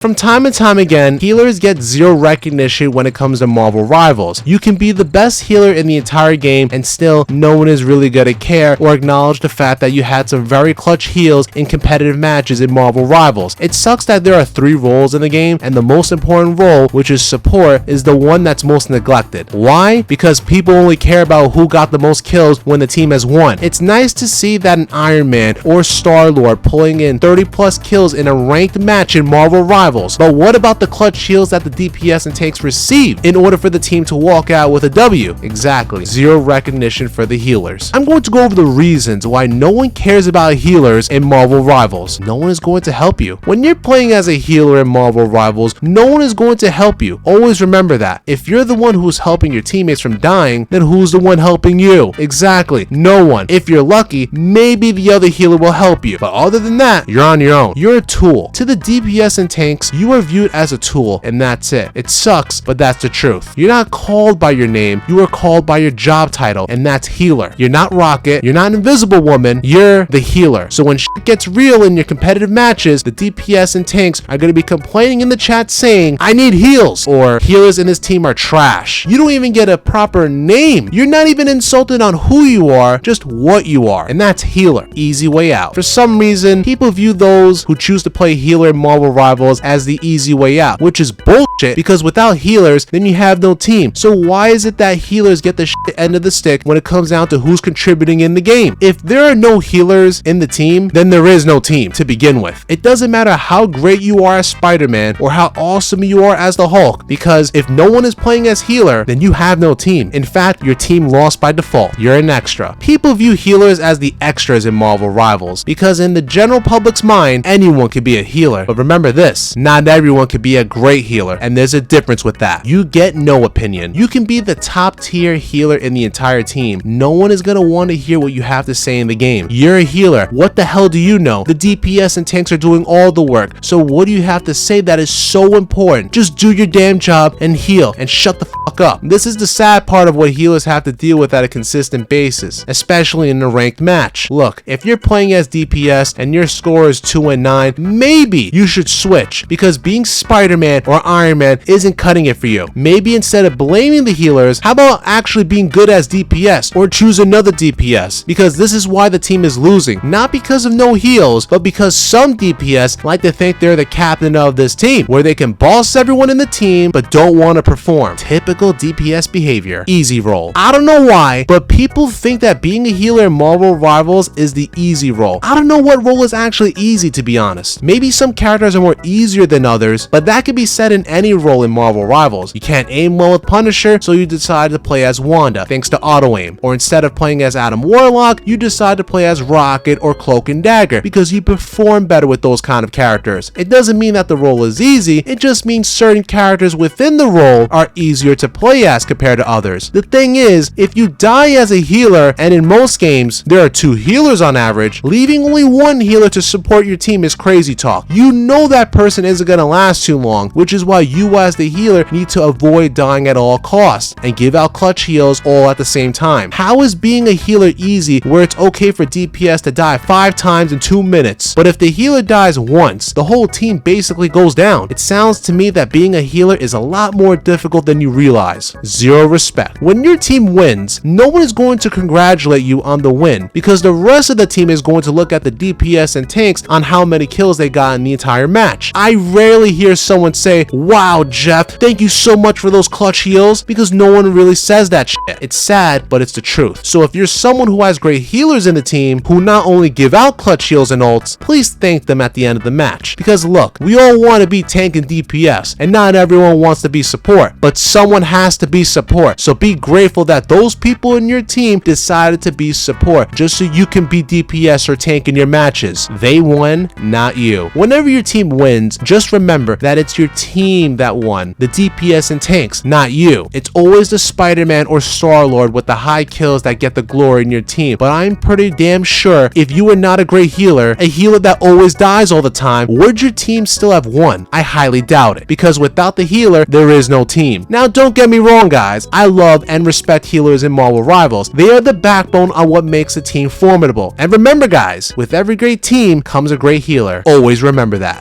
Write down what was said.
From time and time again, healers get zero recognition when it comes to Marvel Rivals. You can be the best healer in the entire game and still no one is really gonna care or acknowledge the fact that you had some very clutch heals in competitive matches in Marvel Rivals. It sucks that there are 3 roles in the game and the most important role, which is support, is the one that's most neglected. Why? Because people only care about who got the most kills when the team has won. It's nice to see that an Iron Man or Star-Lord pulling in 30 plus kills in a ranked match in Marvel Rivals. But what about the clutch heals that the DPS and tanks receive in order for the team to walk out with a W? Exactly, zero recognition for the healers. I'm going to go over the reasons why no one cares about healers in Marvel Rivals. No one is going to help you. When you're playing as a healer in Marvel Rivals, no one is going to help you. Always remember that. If you're the one who's helping your teammates from dying, then who's the one helping you? Exactly, no one. If you're lucky, maybe the other healer will help you. But other than that, you're on your own. You're a tool. To the DPS and tanks, you are viewed as a tool, and that's it. It sucks, but that's the truth. You're not called by your name, you are called by your job title, and that's healer. You're not Rocket, you're not Invisible Woman, you're the healer. So when shit gets real in your competitive matches, the DPS and tanks are going to be complaining in the chat saying, I need heals, or healers in this team are trash. You don't even get a proper name. You're not even insulted on who you are, just what you are, and that's healer. Easy way out. For some reason, people view those who choose to play healer in Marvel Rivals as the easy way out, which is bullshit, because without healers, then you have no team. So why is it that healers get the end of the stick when it comes down to who's contributing in the game? If there are no healers in the team, then there is no team to begin with. It doesn't matter how great you are as Spider-Man or how awesome you are as the Hulk, because if no one is playing as healer, then you have no team. In fact, your team lost by default. You're an extra. People view healers as the extras in Marvel Rivals, because in the general public's mind, anyone can be a healer. But remember this, not everyone can be a great healer, and there's a difference with that. You get no opinion. You can be the top tier healer in the entire team. No one is gonna want to hear what you have to say in the game. You're a healer. What the hell do you know? The DPS and tanks are doing all the work. So what do you have to say that is so important? Just do your damn job and heal and shut the fuck up. This is the sad part of what healers have to deal with at a consistent basis, especially in a ranked match. Look, if you're playing as DPS and your score is 2 and 9, maybe you should switch, because being Spider-Man or Iron Man isn't cutting it for you. Maybe instead of blaming the healers, how about actually being good as DPS, or choose another DPS? Because this is why the team is losing. Not because of no heals, but because some DPS like to think they're the captain of this team, where they can boss everyone in the team but don't want to perform. Typical DPS behavior. Easy role. I don't know why, but people think that being a healer in Marvel Rivals is the easy role. I don't know what role is actually easy, to be honest. Maybe some characters are more easier than others, but that could be said in any role in Marvel Rivals. You can't aim well with Punisher, so you decide to play as Wanda thanks to auto aim, or instead of playing as Adam Warlock, you decide to play as Rocket or Cloak and Dagger because you perform better with those kind of characters. It doesn't mean that the role is easy, it just means certain characters within the role are easier to play as compared to others. The thing is, if you die as a healer, and in most games there are 2 healers on average, leaving only 1 healer to support your team is crazy talk. You know that person isn't gonna last too long, which is why you as the healer need to avoid dying at all costs and give out clutch heals all at the same time. How is being a healer easy where it's okay for DPS to die 5 times in 2 minutes, but if the healer dies once, the whole team basically goes down? It sounds to me that being a healer is a lot more difficult than you realize. Zero respect. When your team wins, no one is going to congratulate you on the win, because the rest of the team is going to look at the DPS and tanks on how many kills they got in the entire match. I rarely hear someone say, wow, Jeff, thank you so much for those clutch heals, because no one really says that shit. It's sad, but it's the truth. So if you're someone who has great healers in the team who not only give out clutch heals and ults, please thank them at the end of the match. Because look, we all want to be tank and DPS, and not everyone wants to be support, but someone has to be support. So be grateful that those people in your team decided to be support, just so you can be DPS or tank in your matches. They won, not you. Whenever your team wins, just remember that it's your team that won, the DPS and tanks, not you. It's always the Spider-Man or Star-Lord with the high kills that get the glory in your team, but I'm pretty damn sure if you were not a great healer, a healer that always dies all the time, would your team still have won? I highly doubt it, because without the healer, there is no team. Now don't get me wrong guys, I love and respect healers in Marvel Rivals. They are the backbone on what makes a team formidable. And remember guys, with every great team comes a great healer. Always remember that.